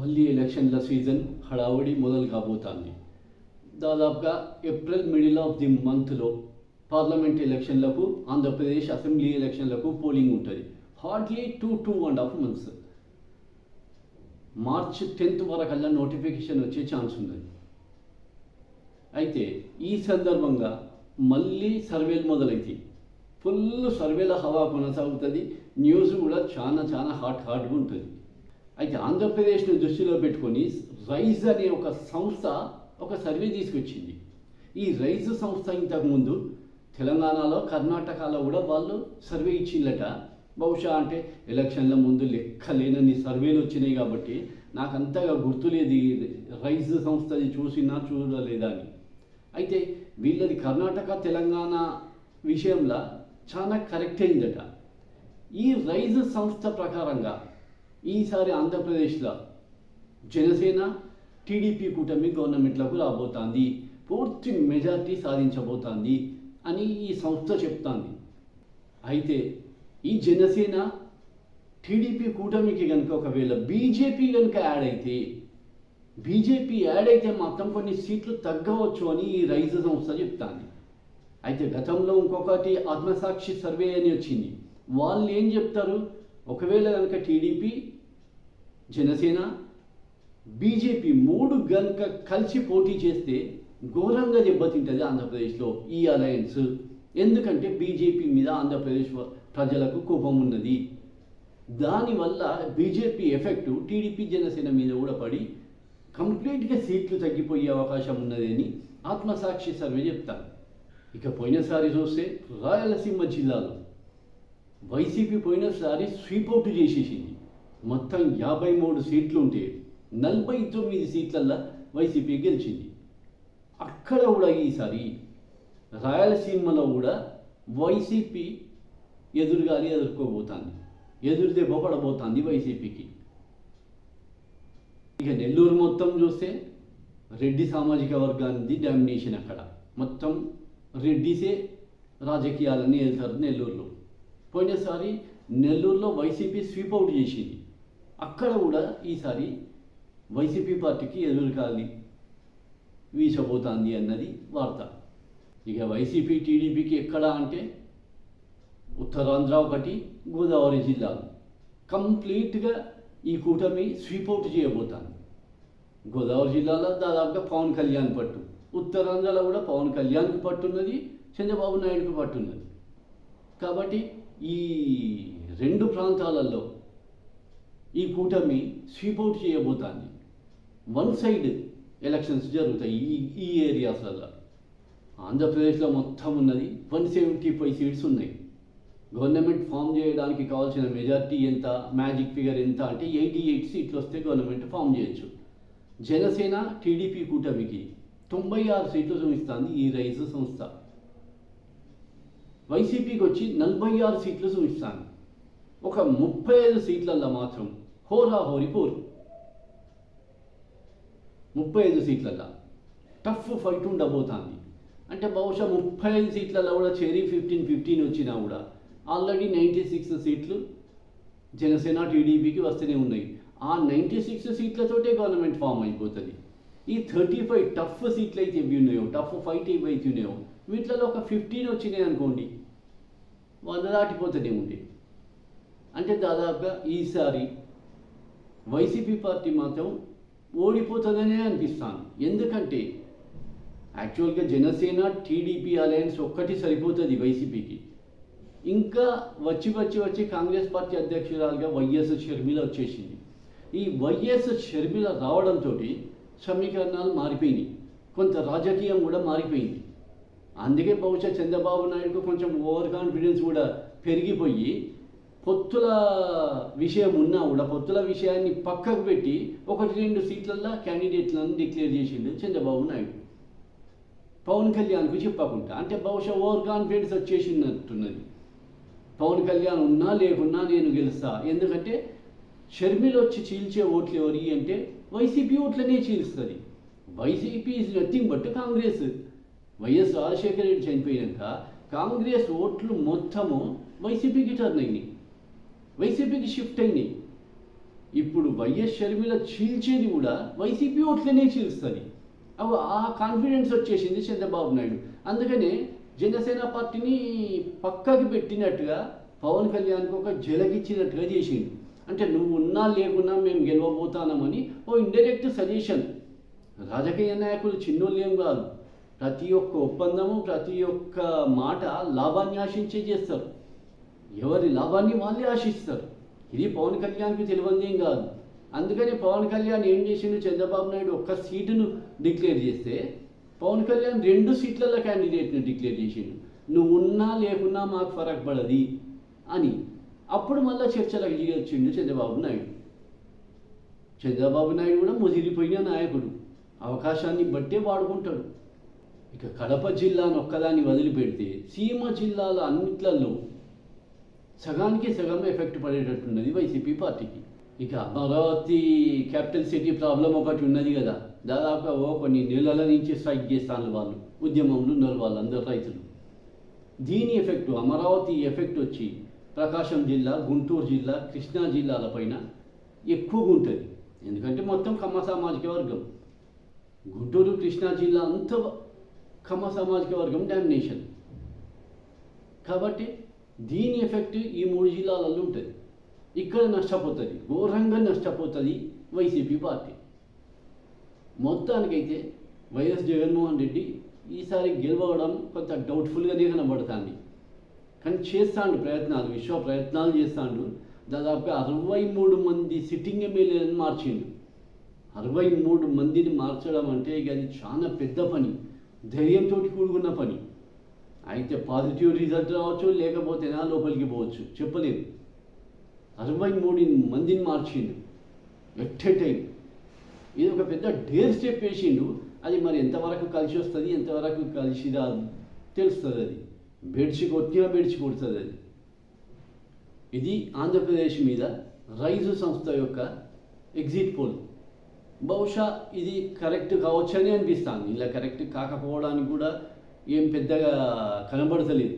మళ్ళీ ఎలక్షన్ల సీజన్ హడావుడి మొదలు కాబోతోంది. దాదాపుగా ఏప్రిల్ మిడిల్ ఆఫ్ ది మంత్లో పార్లమెంట్ ఎలక్షన్లకు, ఆంధ్రప్రదేశ్ అసెంబ్లీ ఎలక్షన్లకు పోలింగ్ ఉంటుంది. Hardly 2.5 months. మార్చ్ 10th వరకల్లా నోటిఫికేషన్ వచ్చే ఛాన్స్ ఉన్నది. అయితే ఈ సందర్భంగా మళ్ళీ సర్వేలు మొదలవుతాయి. ఫుల్ సర్వేల హవా కొనసాగుతుంది. న్యూస్ కూడా చాలా హాట్గా ఉంటుంది. అయితే ఆంధ్రప్రదేశ్ను దృష్టిలో పెట్టుకొని రైజ్ అనే ఒక సంస్థ ఒక సర్వే తీసుకొచ్చింది. ఈ రైజ్ సంస్థ ఇంతకుముందు తెలంగాణలో, కర్ణాటకలో కూడా వాళ్ళు సర్వే ఇచ్చిందట. బహుశా అంటే ఎలక్షన్ల ముందు లెక్కలేనన్ని సర్వేలు వచ్చినాయి కాబట్టి నాకు అంతగా గుర్తులేదు రైజ్ సంస్థది చూడలేదా అని. అయితే వీళ్ళది కర్ణాటక, తెలంగాణ విషయంలో చాలా కరెక్ట్ అయిందట. ఈ రైజ్ సంస్థ ప్రకారంగా ఈసారి ఆంధ్రప్రదేశ్లో జనసేన టీడీపీ కూటమి గవర్నమెంట్లకు రాబోతోంది, పూర్తి మెజార్టీ సాధించబోతోంది అని ఈ సంస్థ చెప్తోంది. అయితే ఈ జనసేన టీడీపీ కూటమికి కనుక ఒకవేళ బీజేపీ కనుక యాడ్ అయితే మాత్రం కొన్ని సీట్లు తగ్గవచ్చు అని ఈ రైజ్ సంస్థ చెప్తాంది. అయితే గతంలో ఇంకొకటి ఆత్మసాక్షి సర్వే అని వచ్చింది. వాళ్ళు ఏం చెప్తారు, ఒకవేళ కనుక టీడీపీ, జనసేన, బీజేపీ 3 కనుక కలిసి పోటీ చేస్తే ఘోరంగా దెబ్బతింటుంది ఆంధ్రప్రదేశ్లో ఈ అలయన్స్. ఎందుకంటే బీజేపీ మీద ఆంధ్రప్రదేశ్ ప్రజలకు కోపం ఉన్నది. దానివల్ల బీజేపీ ఎఫెక్టు టీడీపీ, జనసేన మీద కూడా పడి కంప్లీట్గా సీట్లు తగ్గిపోయే అవకాశం ఉన్నది అని ఆత్మసాక్షి సర్వే చెప్తారు. ఇక పోయినసారి చూస్తే రాయలసీమ జిల్లాలో వైసీపీ పోయినసారి స్వీప్ అవుట్ చేసేసింది. మొత్తం 53 సీట్లు ఉంటే 49 సీట్లల్లో వైసీపీ గెలిచింది. అక్కడ కూడా ఈసారి రాయలసీమలో కూడా వైసీపీ ఎదుర్కోబోతోంది, ఎదురు దెబ్బ పడబోతోంది వైసీపీకి. ఇక నెల్లూరు మొత్తం చూస్తే రెడ్డి సామాజిక వర్గానికి డామినేషన్. అక్కడ మొత్తం రెడ్డిసే రాజకీయాలని వెళ్తారు నెల్లూరులో. పోయినసారి నెల్లూరులో వైసీపీ స్వీప్ అవుట్ చేసింది. అక్కడ కూడా ఈసారి వైసీపీ పార్టీకి ఎదురుకాలి వీసబోతోంది అన్నది వార్త. ఇక వైసీపీ టీడీపీకి ఎక్కడ అంటే ఉత్తరాంధ్ర ఒకటి, గోదావరి జిల్లాలు కంప్లీట్గా ఈ కూటమి స్వీప్ అవుట్ చేయబోతోంది. గోదావరి జిల్లాలో దాదాపుగా పవన్ కళ్యాణ్ పట్టు, ఉత్తరాంధ్రలో కూడా పవన్ కళ్యాణ్కి పట్టున్నది, చంద్రబాబు నాయుడుకి పట్టున్నది. కాబట్టి ఈ 2 ప్రాంతాలలో ఈ కూటమి స్వీప్ అవుట్ చేయబోతోంది. వన్ సైడ్ ఎలక్షన్స్ జరుగుతాయి ఈ ఏరియాస్లలో. ఆంధ్రప్రదేశ్లో మొత్తం ఉన్నది 175 సీట్స్ ఉన్నాయి. గవర్నమెంట్ ఫామ్ చేయడానికి కావాల్సిన మెజార్టీ ఎంత, మ్యాజిక్ ఫిగర్ ఎంత అంటే 88 సీట్లు వస్తే గవర్నమెంట్ ఫామ్ చేయొచ్చు. జనసేన టీడీపీ కూటమికి 96 సీట్లు చూపిస్తుంది ఈ రైజ్ సంస్థ. వైసీపీకి వచ్చి 46 సీట్లు చూపిస్తాను. ఒక 35 సీట్లల్లో మాత్రం హోరాహోరీ పోరు. 35 సీట్లల్లో టఫ్ ఫైట్ ఉండబోతోంది. అంటే బహుశా 35 సీట్లలో కూడా చేరి 15 వచ్చినా కూడా ఆల్రెడీ 96 సీట్లు జనసేన టీడీపీకి వస్తూనే ఉన్నాయి. ఆ 96 సీట్లతోటే గవర్నమెంట్ ఫామ్ అయిపోతుంది. ఈ 35 టఫ్ సీట్లు అయితే ఇవి ఉన్నాయో, టఫ్ ఫైట్ ఏవైతే ఉన్నాయో వీటిలో ఒక 15 వచ్చినాయి అనుకోండి, 100 దాటిపోతూనే ఉండే. అంటే దాదాపుగా ఈసారి వైసీపీ పార్టీ మాత్రం ఓడిపోతుందనే అనిపిస్తాను. ఎందుకంటే యాక్చువల్గా జనసేన టీడీపీ అలయన్స్ ఒక్కటి సరిపోతుంది వైసీపీకి. ఇంకా వచ్చి కాంగ్రెస్ పార్టీ అధ్యక్షురాలుగా వైఎస్ షర్మిల వచ్చేసింది. ఈ వైఎస్ షర్మిల రావడంతో సమీకరణాలు మారిపోయినాయి, కొంత రాజకీయం కూడా మారిపోయింది. అందుకే బహుశా చంద్రబాబు నాయుడుకు కొంచెం ఓవర్ కాన్ఫిడెన్స్ కూడా పెరిగిపోయి పొత్తుల విషయం ఉన్నా కూడా పొత్తుల విషయాన్ని పక్కకు పెట్టి 1-2 సీట్లల్లో క్యాండిడేట్లను డిక్లేర్ చేసిండు చంద్రబాబు నాయుడు, పవన్ కళ్యాణ్కు చెప్పకుండా. అంటే బహుశా ఓవర్ కాన్ఫిడెన్స్ వచ్చేసినట్టున్నది. పవన్ కళ్యాణ్ ఉన్నా లేకున్నా నేను గెలుస్తా, ఎందుకంటే షర్మిల వచ్చి చీల్చే ఓట్లు ఎవరి అంటే వైసీపీ ఓట్లనే చీలుస్తుంది. YCP is nothing but Congress. YS Rajasekhara Reddy చనిపోయాక కాంగ్రెస్ ఓట్లు మొత్తము వైసీపీకి టర్న్ అయినాయి, వైసీపీకి షిఫ్ట్ అయినాయి. ఇప్పుడు వైఎస్ షర్మిల చీల్చేది కూడా వైసీపీ ఓట్లనే చీల్స్తుంది. అవి ఆ కాన్ఫిడెన్స్ వచ్చేసింది చంద్రబాబు నాయుడు. అందుకనే జనసేన పార్టీని పక్కకి పెట్టినట్టుగా పవన్ కళ్యాణ్కి ఒక జలగిచ్చినట్టుగా చేసిండు. అంటే నువ్వు ఉన్నా లేకున్నా మేము గెలవబోతానమని ఓ ఇండైరెక్ట్ సజెషన్. రాజకీయ నాయకులు చిన్నోళ్ళు ఏం కాదు. ప్రతి ఒక్క ఒప్పందము, ప్రతి ఒక్క మాట లాభాన్ని ఆశించే చేస్తారు. ఎవరి లాభాన్ని వాళ్ళే ఆశిస్తారు. ఇది పవన్ కళ్యాణ్కి తెలియందేం కాదు. అందుకని పవన్ కళ్యాణ్ ఏం చేసిండు, చంద్రబాబు నాయుడు ఒక్క సీటును డిక్లేర్ చేస్తే పవన్ కళ్యాణ్ 2 సీట్లలో క్యాండిడేట్ను డిక్లేర్ చేసిండు. నువ్వు ఉన్నా లేకున్నా మాకు ఫరక్ పడది అని. అప్పుడు మళ్ళీ చర్చలకు వచ్చిండు చంద్రబాబు నాయుడు. చంద్రబాబు నాయుడు కూడా ముదిరిపోయిన నాయకుడు, అవకాశాన్ని బట్టే వాడుకుంటాడు. ఇక కడప జిల్లాను ఒక్కదాన్ని వదిలిపెడితే సీమ జిల్లాల అన్నిట్లలో సగానికి సగం ఎఫెక్ట్ పడేటట్టున్నది వైసీపీ పార్టీకి. ఇక అమరావతి క్యాపిటల్ సిటీ ప్రాబ్లం ఒకటి ఉన్నది కదా, దాదాపు కొన్ని నెలల నుంచి స్ట్రైక్ చేస్తాను వాళ్ళు, ఉద్యమంలో ఉన్నారు వాళ్ళందరూ రైతులు. దీని ఎఫెక్ట్, అమరావతి ఎఫెక్ట్ వచ్చి ప్రకాశం జిల్లా, గుంటూరు జిల్లా, కృష్ణా జిల్లాలపైన ఎక్కువగా ఉంటుంది. ఎందుకంటే మొత్తం కమ్మ సామాజిక వర్గం. గుంటూరు, కృష్ణా జిల్లా అంతా కమ్మ సామాజిక వర్గం డామినేషన్. కాబట్టి దీని ఎఫెక్ట్ ఈ 3 జిల్లాలలో ఉంటుంది. ఇక్కడ నష్టపోతుంది, ఘోరంగా నష్టపోతుంది వైసీపీ పార్టీ. మొత్తానికైతే వైఎస్ జగన్మోహన్ రెడ్డి ఈసారి గెలవడం కొంత డౌట్ఫుల్గానే కనబడుతుంది. కానీ చేస్తాడు ప్రయత్నాలు, విశ్వ ప్రయత్నాలు చేస్తాడు. దాదాపుగా 63 మంది సిట్టింగ్ ఎమ్మెల్యేలను మార్చిండు. 63 మందిని మార్చడం అంటే ఇక అది చాలా పెద్ద పని, ధైర్యంతో కూడుకున్న పని. అయితే పాజిటివ్ రిజల్ట్ రావచ్చు, లేకపోతే నా లోపలికి పోవచ్చు, చెప్పలేదు. 63 మందిని మార్చిండు ఎట్ ఏ టైం. ఇది ఒక పెద్ద డేర్ స్టెప్ వేసిండు. అది మరి ఎంతవరకు కలిసి వస్తుంది, ఎంతవరకు కలిసి రాదు తెలుస్తుంది. అది బెడ్షి కొట్టినా బెడ్షి కొడుతుంది అది. ఇది ఆంధ్రప్రదేశ్ మీద రైజు సంస్థ యొక్క ఎగ్జిట్ పోల్. బహుశా ఇది కరెక్ట్ కావచ్చని అనిపిస్తుంది. ఇలా కరెక్ట్ కాకపోవడానికి కూడా ఏం పెద్దగా కనబడతలేదు.